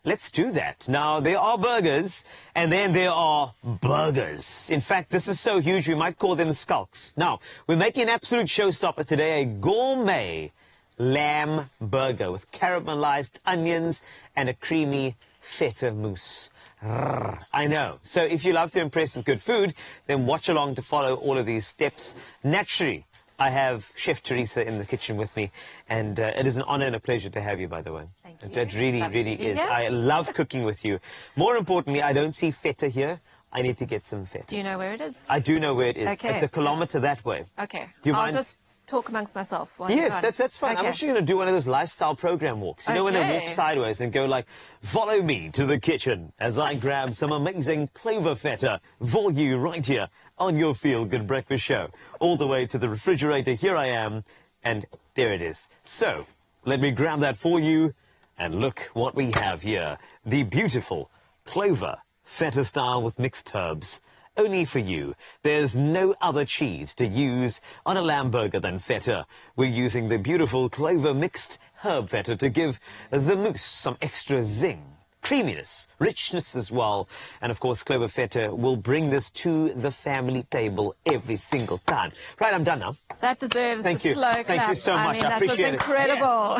let's do that. Now, there are burgers, and then there are burgers. In fact, this is so huge, we might call them skulks. Now, we're making an absolute showstopper today, a gourmet lamb burger with caramelized onions and a creamy feta mousse. I know. So if you love to impress with good food, then watch along to follow all of these steps. Naturally, I have Chef Teresa in the kitchen with me, and it is an honor and a pleasure to have you, by the way. Thank you. It really, Lovely really to be is. here. I love cooking with you. More importantly, I don't see feta here. I need to get some feta. Do you know where it is? I do know where it is. Okay. It's a kilometer that way. Okay. Do you I'll mind? just talk amongst myself. while Yes, you're gone. that's fine. Okay. I'm actually going to do one of those lifestyle program walks. You know, when they walk Okay. sideways and go like, follow me to the kitchen as I grab some amazing clover feta for you right here on your Feel Good Breakfast Show. All the way to the refrigerator. Here I am, and there it is. So, let me grab that for you, and look what we have here. The beautiful clover feta style with mixed herbs. Only for you. There's no other cheese to use on a lamb burger than feta. We're using the beautiful clover mixed herb feta to give the mousse some extra zing, creaminess, richness as well. And of course, clover feta will bring this to the family table every single time. Right, I'm done now. That deserves Thank the you. slow Thank clap. you so much. I mean, I that appreciate was it. incredible.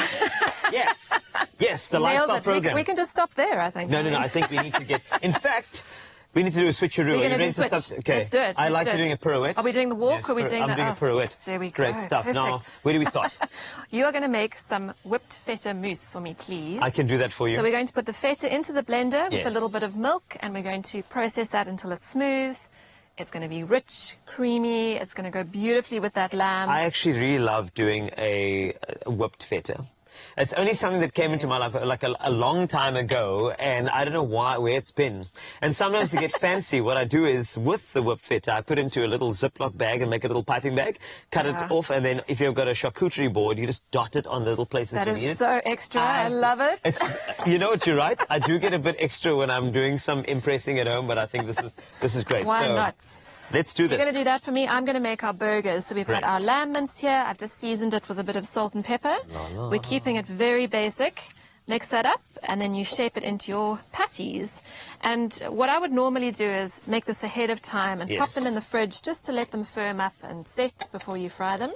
Yes. Yes, the Nailed lifestyle it. program. We can just stop there, I think. No, I think we need to get... In fact, we need to do a switcheroo. We're Are you going to ready do to switch. Okay. Let's do it. I Let's like do it. doing a pirouette. Are we doing the walk Yes, or are we doing I'm the... doing a pirouette. There we go. Great stuff. Perfect. Now, where do we start? You are going to make some whipped feta mousse for me, please. I can do that for you. So we're going to put the feta into the blender with a Yes. little bit of milk, and we're going to process that until it's smooth. It's going to be rich, creamy. It's going to go beautifully with that lamb. I actually really love doing a whipped feta. It's only something that came into my life like a long time ago, and I don't know where it's been. And sometimes to get fancy, what I do is, with the whipped feta, I put it into a little Ziploc bag and make a little piping bag, cut it off, and then if you've got a charcuterie board, you just dot it on the little places That you is need it. so extra. I love it. It's, you know what, you're right. I do get a bit extra when I'm doing some impressing at home, but I think this is great. Why so, not? Let's do this. You're going to do that for me. I'm going to make our burgers. So we've got Great. our lamb mince here. I've just seasoned it with a bit of salt and pepper. We're keeping it very basic. Mix that up, and then you shape it into your patties. And what I would normally do is make this ahead of time and pop Yes. them in the fridge just to let them firm up and set before you fry them,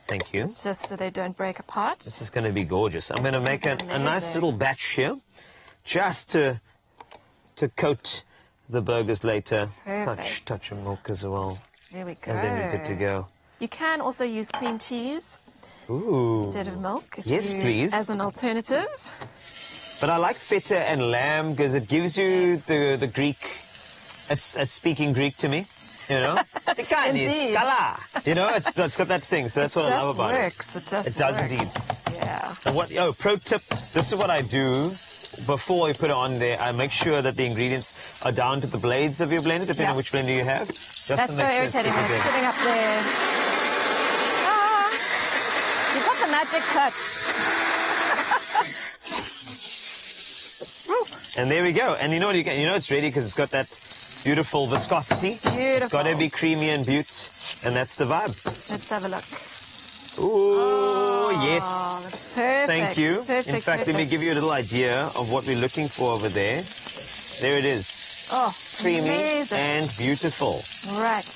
Thank you. just so they don't break apart. This is going to be gorgeous. I'm going to make a nice amazing. little batch here, just to coat the burgers later. Perfect. Touch of milk as well. There we go. And then you're good to go. You can also use cream cheese Ooh. instead of milk. Yes, please. As an alternative. But I like feta and lamb because it gives you the Greek. It's speaking Greek to me. You know? Indeed. Skala. You know, it's got that thing. So that's what I love about It just It does works. indeed. Yeah. And pro tip, this is what I do before I put it on there. I make sure that the ingredients are down to the blades of your blender, depending on which blender you have. Just That's to so make sure it's irritating when super it's good. sitting up there. Ah, you've got the magic touch. And there we go. And you know what you get? You know it's ready because it's got that beautiful viscosity. It's Beautiful. got to be creamy and beaut, and that's the vibe. Let's have a look. Ooh, Oh, yes. Perfect. Thank you. Perfect, In fact, let me perfect. give you a little idea of what we're looking for over there. There it is. Oh, Creamy amazing. and beautiful. Right.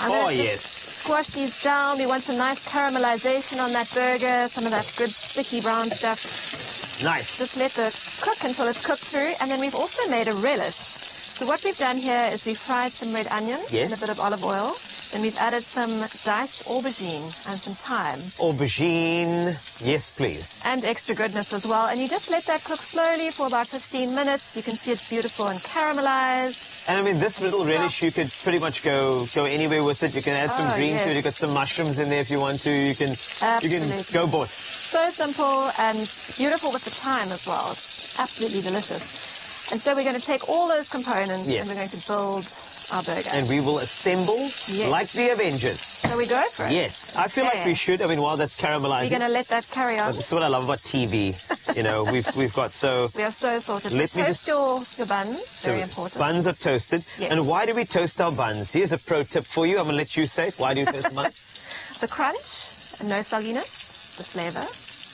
I'm Oh, gonna just yes. Squash these down. We want some nice caramelization on that burger, some of that good sticky brown stuff. Nice. Just let it cook until it's cooked through. And then we've also made a relish. So what we've done here is we've fried some red onion Yes. and a bit of olive oil. Then we've added some diced aubergine and some thyme. Aubergine. Yes, please. And extra goodness as well. And you just let that cook slowly for about 15 minutes. You can see it's beautiful and caramelized. And I mean, this little relish, you could pretty much go anywhere with it. You can add some Oh, green to it. yes. You've got some mushrooms in there if you want to. You can Absolutely. go boss. So simple and beautiful with the thyme as well. It's absolutely delicious. And so we're going to take all those components Yes. and we're going to build our burger. And we will assemble Yes. like the Avengers. Shall we go for it? Yes, I feel like Okay. we should. I mean, while that's caramelizing. We're going to let that carry on. That's what I love about TV. You know, we've got so. We are so sorted. Let So me toast your buns. Very important. Buns are toasted. Yes. And why do we toast our buns? Here's a pro tip for you. I'm going to let you say it. Why do you toast the buns? The crunch, no sogginess, the flavor,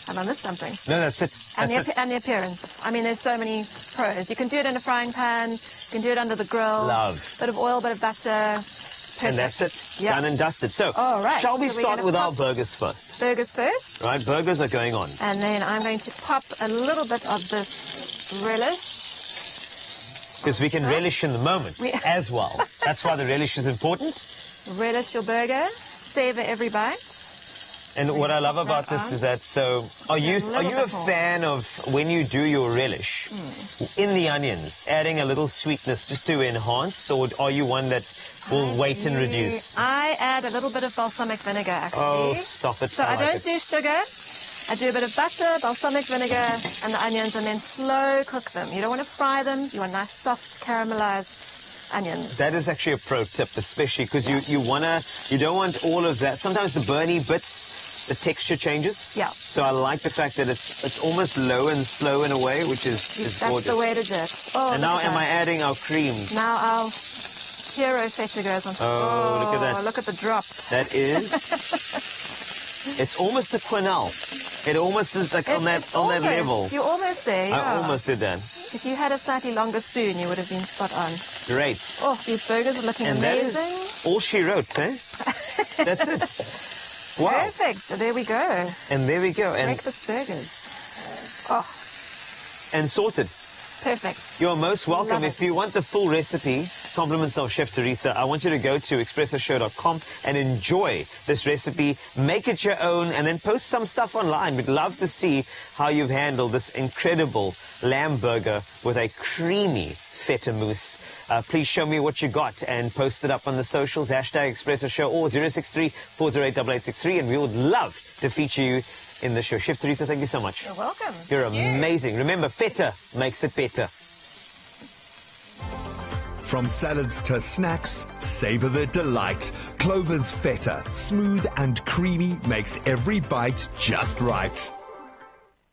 Have I missed something? No, that's it. And That's it. and the appearance. I mean, there's so many pros. You can do it in a frying pan. You can do it under the grill. Love. Bit of oil, bit of butter. Perfect. And that's it. Yeah. Done and dusted. So, All right. shall we So we're start gonna with our pop- burgers first? Burgers first. Right, burgers are going on. And then I'm going to pop a little bit of this relish. Because we can relish in the moment as well. That's why the relish is important. Relish your burger. Savor every bite. And what I love pop about that this on. is that, so are you little a bit more. fan of when you do your relish in the onions, adding a little sweetness just to enhance, or are you one that will wait and reduce? I add a little bit of balsamic vinegar, actually. Oh, stop it. So I like don't it. do sugar. I do a bit of butter, balsamic vinegar, and the onions, and then slow cook them. You don't want to fry them. You want nice, soft, caramelized onions. That is actually a pro tip, especially because you don't want all of that. Sometimes the burny bits, the texture changes. Yeah. So I like the fact that it's almost low and slow in a way, which is That's gorgeous. the way to do it. Oh, And now look at am I that. adding our cream? Now our hero feta goes on. Oh, look at that. Look at the drop. That is. It's almost a quenelle. It almost is like on that almost, level. You're almost there, yeah. I almost did that. If you had a slightly longer spoon, you would have been spot on. Great. Oh, these burgers are looking And that amazing. is all she wrote, eh? That's it. Wow. Perfect. So there we go. And there we go. And Breakfast burgers. Oh, and sorted. perfect. You're most welcome. Love If it. you want the full recipe, compliments of Chef Teresa, I want you to go to expressoshow.com and enjoy this recipe. Make it your own and then post some stuff online. We'd love to see how you've handled this incredible lamb burger with a creamy feta mousse. Please show me what you got and post it up on the socials. Hashtag Expresso Show or 063-408-8863. And we would love to feature you in the show. Chef Teresa, thank you so much. You're welcome. You're Thank you. amazing. Remember, feta makes it better. From salads to snacks, savor the delight. Clover's Feta, smooth and creamy, makes every bite just right.